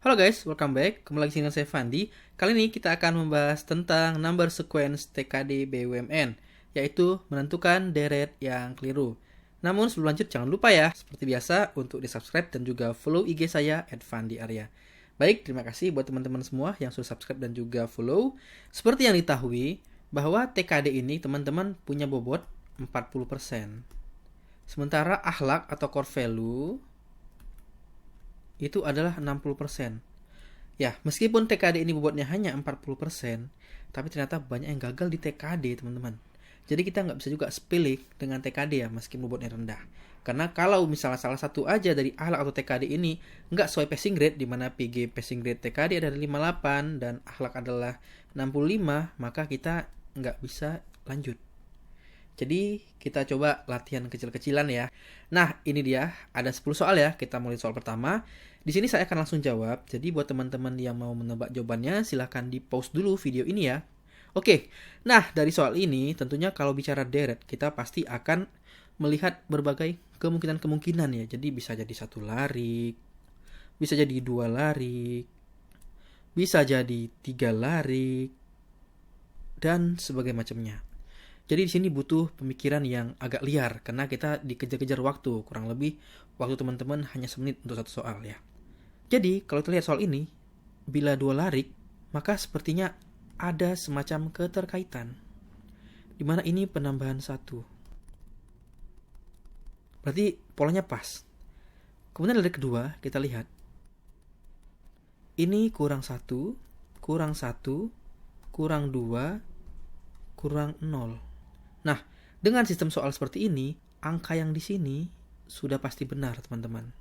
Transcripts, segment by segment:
Halo guys, welcome back. Kembali lagi dengan saya Fandi. Kali ini kita akan membahas tentang number sequence TKD BUMN, yaitu menentukan deret yang keliru. Namun sebelum lanjut jangan lupa ya, seperti biasa untuk di-subscribe dan juga follow IG saya @fandiarya. Baik, terima kasih buat teman-teman semua yang sudah subscribe dan juga follow. Seperti yang diketahui, bahwa TKD ini teman-teman punya bobot 40%. Sementara akhlak atau core value itu adalah 60%. Ya, meskipun TKD ini bobotnya hanya 40%, tapi ternyata banyak yang gagal di TKD, teman-teman. Jadi kita nggak bisa juga sepilih dengan TKD ya, meskipun bobotnya rendah. Karena kalau misalnya salah satu aja dari akhlak atau TKD ini nggak sesuai passing grade, di mana PG passing grade TKD adalah 58 dan akhlak adalah 65, maka kita nggak bisa lanjut. Jadi kita coba latihan kecil-kecilan ya. Nah, ini dia, ada 10 soal ya. Kita mulai soal pertama. Di sini saya akan langsung jawab. Jadi buat teman-teman yang mau menebak jawabannya, silahkan di-pause dulu video ini ya. Oke, nah dari soal ini tentunya kalau bicara deret, kita pasti akan melihat berbagai kemungkinan-kemungkinan ya. Jadi bisa jadi satu larik, bisa jadi dua larik, bisa jadi tiga larik, dan sebagainya macamnya. Jadi di sini butuh pemikiran yang agak liar karena kita dikejar-kejar waktu. Kurang lebih waktu teman-teman hanya semenit untuk satu soal ya. Jadi kalau kita lihat soal ini, bila dua larik, maka sepertinya ada semacam keterkaitan. Di mana ini penambahan satu. Berarti polanya pas. Kemudian larik kedua, kita lihat. Ini kurang satu, kurang satu, kurang dua, kurang 0. Nah, dengan sistem soal seperti ini, angka yang di sini sudah pasti benar, teman-teman.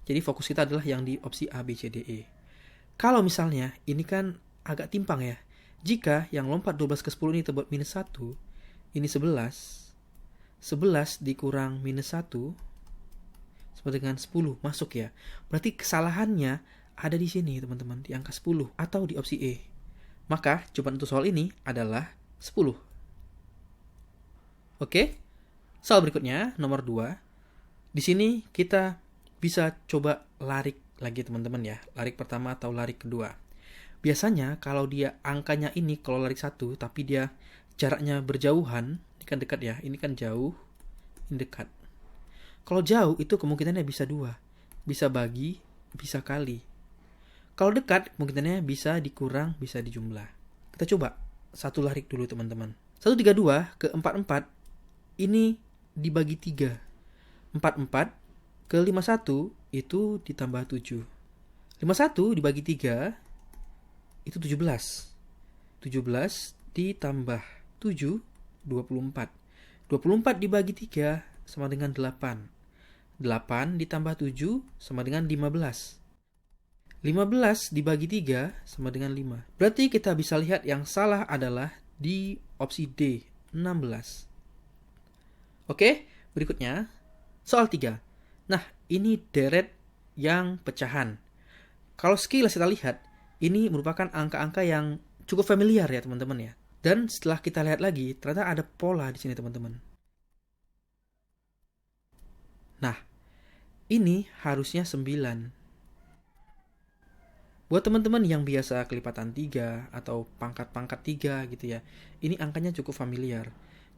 Jadi fokus kita adalah yang di opsi A, B, C, D, E. Kalau misalnya, ini kan agak timpang ya. Jika yang lompat 12 ke 10 ini terbuat minus 1, ini 11. 11 dikurang minus 1, sama dengan 10, masuk ya. Berarti kesalahannya ada di sini, teman-teman, di angka 10, atau di opsi E. Maka, jawaban untuk soal ini adalah 10. Oke, soal berikutnya, nomor 2. Di sini kita bisa coba larik lagi teman-teman ya. Larik pertama atau larik kedua. Biasanya kalau dia angkanya ini, kalau larik 1, tapi dia jaraknya berjauhan, ini kan dekat ya, ini kan jauh, ini dekat. Kalau jauh itu kemungkinannya bisa 2. Bisa bagi, bisa kali. Kalau dekat, kemungkinannya bisa dikurang, bisa dijumlah. Kita coba satu larik dulu teman-teman. 132 ke 44 ini dibagi 3. 44 ke 51 itu ditambah 7. 51 dibagi 3 itu 17. 17 ditambah 7, 24. 24 dibagi 3 sama dengan 8. 8 ditambah 7 sama dengan 15. 15 dibagi 3 sama dengan 5. Berarti kita bisa lihat yang salah adalah di opsi D, 16. Oke, berikutnya soal 3. Nah, ini deret yang pecahan. Kalau sekilas kita lihat, ini merupakan angka-angka yang cukup familiar ya teman-teman ya. Dan setelah kita lihat lagi, ternyata ada pola di sini teman-teman. Nah, ini harusnya 9. Buat teman-teman yang biasa kelipatan 3 atau pangkat-pangkat 3 gitu ya, ini angkanya cukup familiar.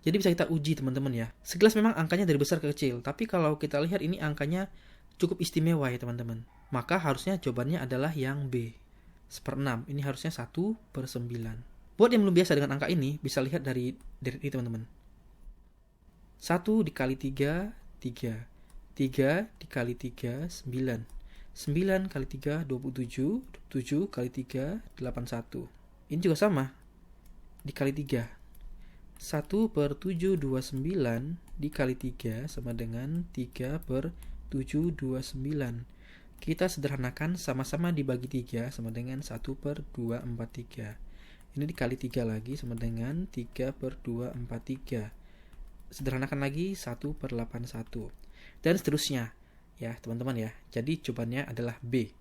Jadi bisa kita uji teman-teman ya. Sekilas memang angkanya dari besar ke kecil, tapi kalau kita lihat ini angkanya cukup istimewa ya teman-teman. Maka harusnya jawabannya adalah yang B, 1/6. Ini harusnya 1/9. Buat yang belum biasa dengan angka ini, bisa lihat dari deret ini teman-teman. 1 dikali 3, 3. 3 dikali 3, 9. 9 kali 3, 27. 27 kali 3, 81. Ini juga sama. Dikali 3. 1/729 dikali 3 sama dengan 3/729. Kita sederhanakan sama-sama dibagi 3 sama dengan 1/243. Ini dikali 3 lagi sama dengan 3/243. Sederhanakan lagi 1/81. Dan seterusnya. Ya teman-teman ya. Jadi jawabannya adalah B.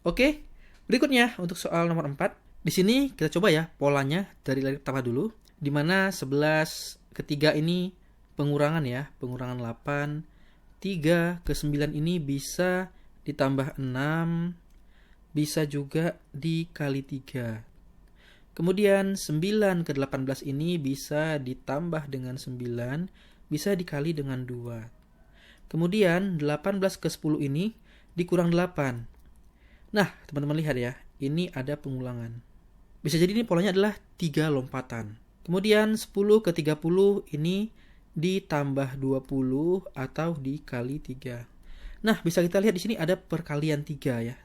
Oke, berikutnya untuk soal nomor 4. Di sini kita coba ya polanya dari larik pertama dulu. Di mana 11 ke 3 ini pengurangan ya, pengurangan 8. 3 ke 9 ini bisa ditambah 6. bisa juga dikali 3. Kemudian 9 ke 18 ini bisa ditambah dengan 9, bisa dikali dengan 2. Kemudian 18 ke 10 ini dikurang 8. Nah, teman-teman lihat ya, ini ada pengulangan. Bisa jadi ini polanya adalah 3 lompatan. Kemudian 10 ke 30 ini ditambah 20 atau dikali 3. Nah, bisa kita lihat di sini ada perkalian 3 ya,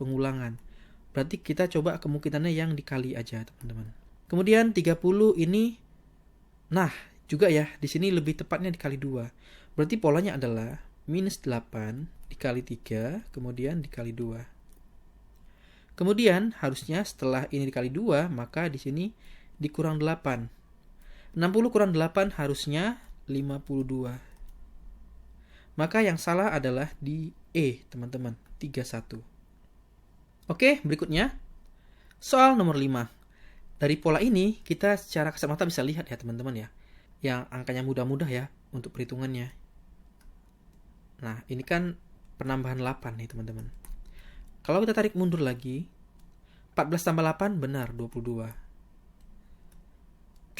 pengulangan. Berarti kita coba kemungkinannya yang dikali aja, teman-teman. Kemudian 30 ini, nah juga ya, di sini lebih tepatnya dikali 2. Berarti polanya adalah minus 8 dikali 3, kemudian dikali 2. Kemudian harusnya setelah ini dikali 2, maka di sini dikurang 8. 60 kurang 8 harusnya 52. Maka yang salah adalah di E, teman-teman, 31. Oke, berikutnya soal nomor 5. Dari pola ini kita secara kasat mata bisa lihat ya teman-teman ya, yang angkanya mudah-mudah ya untuk perhitungannya. Nah, ini kan penambahan 8 nih teman-teman. Kalau kita tarik mundur lagi, 14 tambah 8 benar 22.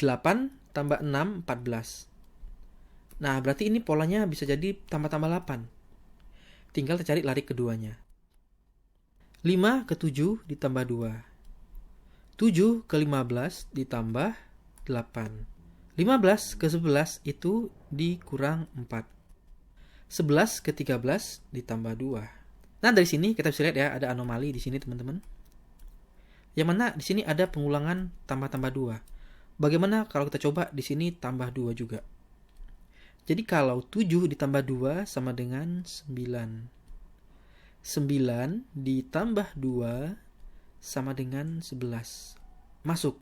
8 tambah 6, 14. Nah, berarti ini polanya bisa jadi tambah-tambah 8. Tinggal kita cari lari keduanya. 5 ke 7 ditambah 2. 7 ke 15 ditambah 8. 15 ke 11 itu dikurang 4. 11 ke 13 ditambah 2. Nah, dari sini kita bisa lihat ya, ada anomali di sini teman-teman. Yang mana di sini ada pengulangan tambah-tambah 2. Bagaimana kalau kita coba di sini tambah 2 juga? Jadi kalau 7 ditambah 2 sama dengan 9. 9 ditambah 2 sama dengan 11. Masuk.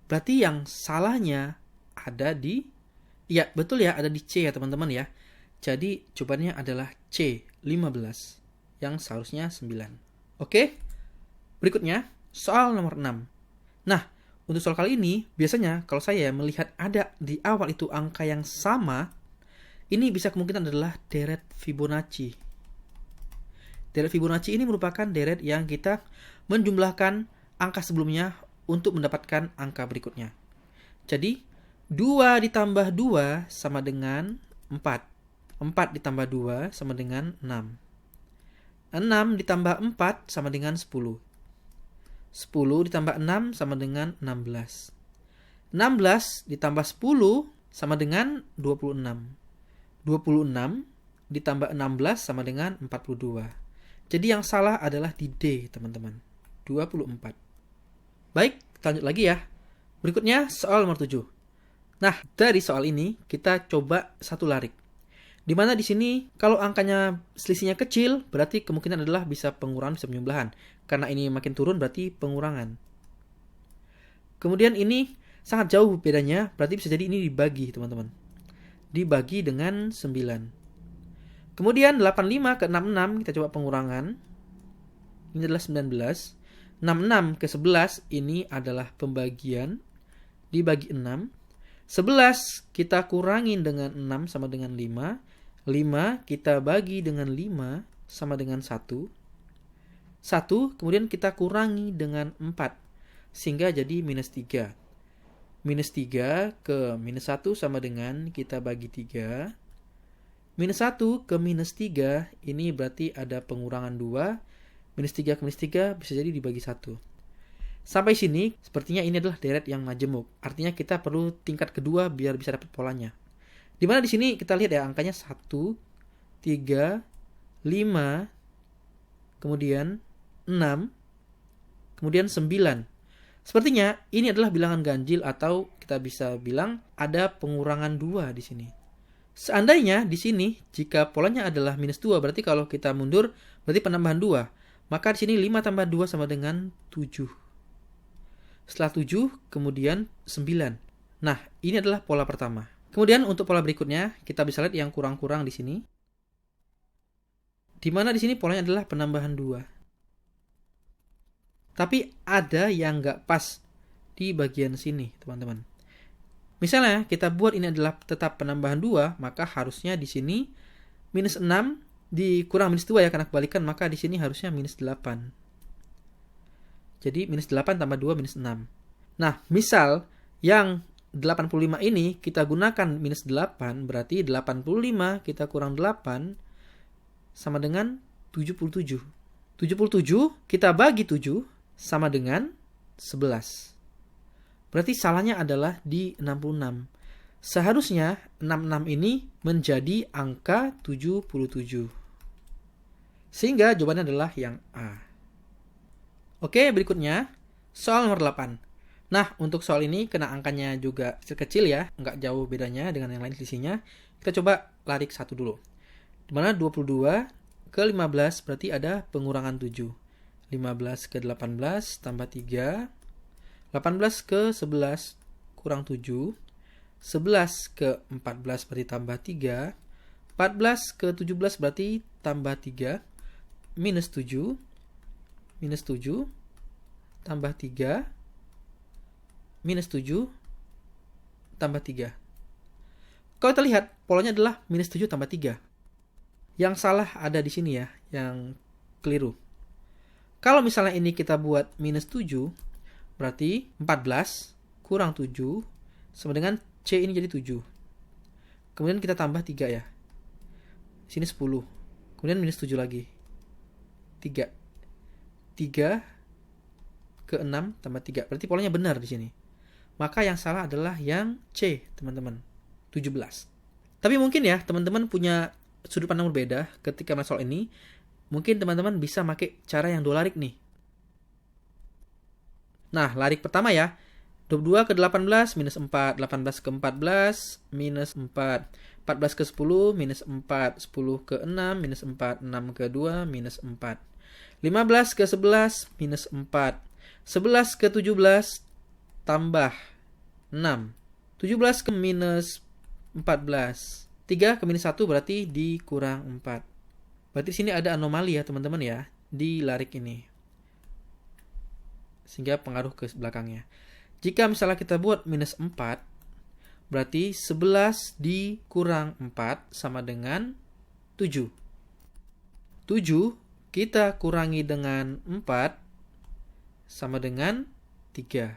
Berarti yang salahnya ada di, ya betul ya, ada di C ya teman-teman ya. Jadi jawabannya adalah C, 15. Yang seharusnya 9. Oke, berikutnya soal nomor 6. Nah, untuk soal kali ini, biasanya kalau saya melihat ada di awal itu angka yang sama, ini bisa kemungkinan adalah deret Fibonacci. Deret Fibonacci ini merupakan deret yang kita menjumlahkan angka sebelumnya untuk mendapatkan angka berikutnya. Jadi, 2 ditambah 2 sama dengan 4. 4 ditambah 2 sama dengan 6. 6 ditambah 4 sama dengan 10. 10 ditambah 6 sama dengan 16. 16 ditambah 10 sama dengan 26. 26 ditambah 16 sama dengan 42. Jadi yang salah adalah di D, teman-teman. 24. Baik, kita lanjut lagi ya. Berikutnya soal nomor 7. Nah, dari soal ini kita coba satu larik. Di mana di sini kalau angkanya selisihnya kecil, berarti kemungkinan adalah bisa pengurangan, bisa penjumlahan. Karena ini makin turun berarti pengurangan. Kemudian ini sangat jauh bedanya, berarti bisa jadi ini dibagi, teman-teman. Dibagi dengan 9. Kemudian 85 ke 66 kita coba pengurangan. Ini adalah 19. 66 ke 11 ini adalah pembagian. Dibagi 6. 11 kita kurangin dengan 6 sama dengan 5. 5 kita bagi dengan 5 sama dengan 1. 1 kemudian kita kurangi dengan 4. Sehingga jadi minus 3. Minus 3 ke minus 1 sama dengan kita bagi 3. Minus 1 ke minus 3 ini berarti ada pengurangan 2. Minus 3 ke minus 3 bisa jadi dibagi 1. Sampai sini sepertinya ini adalah deret yang majemuk. Artinya kita perlu tingkat kedua biar bisa dapat polanya. Dimana di sini kita lihat ya angkanya 1, 3, 5, kemudian 6, kemudian 9. Sepertinya ini adalah bilangan ganjil atau kita bisa bilang ada pengurangan 2 di sini. Seandainya di sini jika polanya adalah minus 2, berarti kalau kita mundur berarti penambahan 2. Maka di sini 5 tambah 2 sama dengan 7. Setelah 7 kemudian 9. Nah, ini adalah pola pertama. Kemudian untuk pola berikutnya kita bisa lihat yang kurang-kurang di sini. Di mana di sini polanya adalah penambahan 2. Tapi ada yang nggak pas di bagian sini, teman-teman. Misalnya kita buat ini adalah tetap penambahan 2, maka harusnya di sini minus 6 dikurang minus 2 ya karena kebalikan, maka di sini harusnya minus 8. Jadi minus 8 tambah 2 minus 6. Nah, misal yang 85 ini kita gunakan minus 8, berarti 85 kita kurang 8 sama dengan 77. 77 kita bagi 7 sama dengan 11. Berarti salahnya adalah di 66. Seharusnya 66 ini menjadi angka 77. Sehingga jawabannya adalah yang A. Oke, berikutnya soal nomor 8. Nah, untuk soal ini kena angkanya juga kecil ya, nggak jauh bedanya dengan yang lain selisihnya. Kita coba lari ke 1 dulu. Dimana 22 ke 15 berarti ada pengurangan 7. 15 ke 18 tambah 3. 18 ke 11 kurang 7. 11 ke 14 berarti tambah 3. 14 ke 17 berarti tambah 3. Minus 7. Minus 7. Tambah 3. Minus 7. Tambah 3. Kalau kita lihat, polanya adalah minus 7 tambah 3. Yang salah ada di sini ya, yang keliru. Kalau misalnya ini kita buat minus 7, berarti 14 kurang 7 sama dengan C ini jadi 7. Kemudian kita tambah 3 ya. Sini 10. Kemudian minus 7 lagi. 3. 3 ke 6 tambah 3. Berarti polanya benar di sini. Maka yang salah adalah yang C, teman-teman. 17. Tapi mungkin ya, teman-teman punya sudut pandang berbeda ketika melihat soal ini. Mungkin teman-teman bisa pakai cara yang 2 larik nih. Nah, larik pertama ya. 22 ke 18 minus 4. 18 ke 14 minus 4. 14 ke 10 minus 4. 10 ke 6 minus 4. 6 ke 2 minus 4. 15 ke 11 minus 4. 11 ke 17 tambah 6. 17 ke minus 14. 3 ke minus 1 berarti dikurang 4. Berarti di sini ada anomali ya teman-teman ya, di larik ini. Sehingga pengaruh ke belakangnya. Jika misalnya kita buat minus 4, berarti 11 dikurang 4 sama dengan 7. 7 kita kurangi dengan 4 sama dengan 3.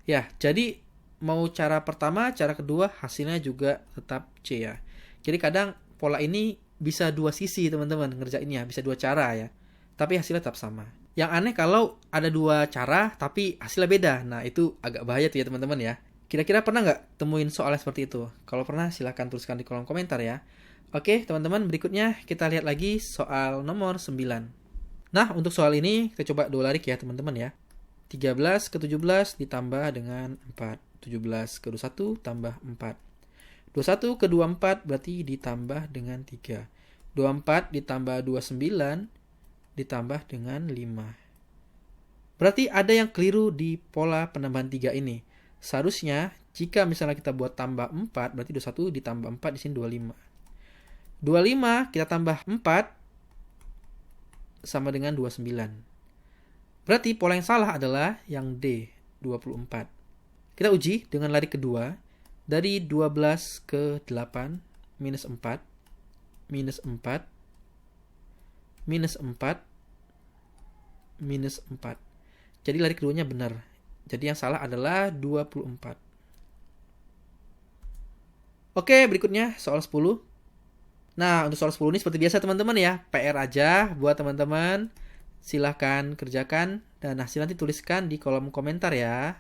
Ya, jadi mau cara pertama, cara kedua hasilnya juga tetap C ya. Jadi kadang pola ini bisa 2 sisi teman-teman ngerjainnya, bisa 2 cara ya. Tapi hasilnya tetap sama. Yang aneh kalau ada 2 cara tapi hasilnya beda. Nah, itu agak bahaya tuh ya teman-teman ya. Kira-kira pernah nggak temuin soalnya seperti itu? Kalau pernah silahkan tuliskan di kolom komentar ya. Oke teman-teman, berikutnya kita lihat lagi soal nomor 9. Nah, untuk soal ini kita coba 2 larik ya teman-teman ya. 13 ke 17 ditambah dengan 4. 17 ke 21 tambah 4. 21 ke 24 berarti ditambah dengan 3. 24 ditambah 29 ditambah dengan 5. Berarti ada yang keliru di pola penambahan 3 ini. Seharusnya jika misalnya kita buat tambah 4, berarti 21 ditambah 4 di sini 25. 25 kita tambah 4 sama dengan 29. Berarti pola yang salah adalah yang D, 24. Kita uji dengan lari kedua. Dari 12 ke 8, minus 4, minus 4, minus 4, minus 4. Jadi lari keduanya benar. Jadi yang salah adalah 24. Oke, berikutnya soal 10. Nah, untuk soal 10 ini seperti biasa teman-teman ya. PR aja buat teman-teman. Silahkan kerjakan dan hasil nanti tuliskan di kolom komentar ya.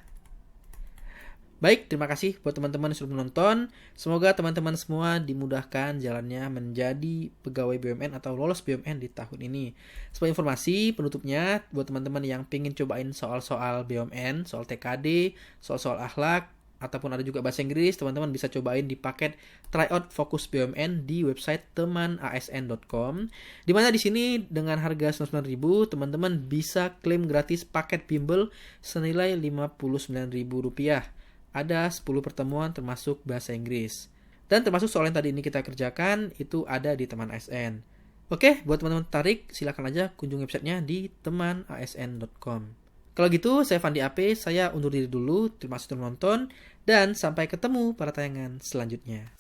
Baik, terima kasih buat teman-teman yang sudah menonton. Semoga teman-teman semua dimudahkan jalannya menjadi pegawai BUMN atau lolos BUMN di tahun ini. Sebagai informasi penutupnya, buat teman-teman yang pengen cobain soal-soal BUMN, soal TKD, soal-soal akhlak, ataupun ada juga bahasa Inggris, teman-teman bisa cobain di paket tryout fokus BUMN di website temanasn.com. Dimana di sini dengan harga 99.000, teman-teman bisa klaim gratis paket bimbel senilai Rp59.000. Ada 10 pertemuan termasuk bahasa Inggris. Dan termasuk soal yang tadi ini kita kerjakan, itu ada di Teman ASN. Oke, buat teman-teman tertarik, silakan aja kunjungi websitenya di temanasn.com. Kalau gitu, saya Fandi AP, saya undur diri dulu. Terima kasih telah menonton, dan sampai ketemu pada tayangan selanjutnya.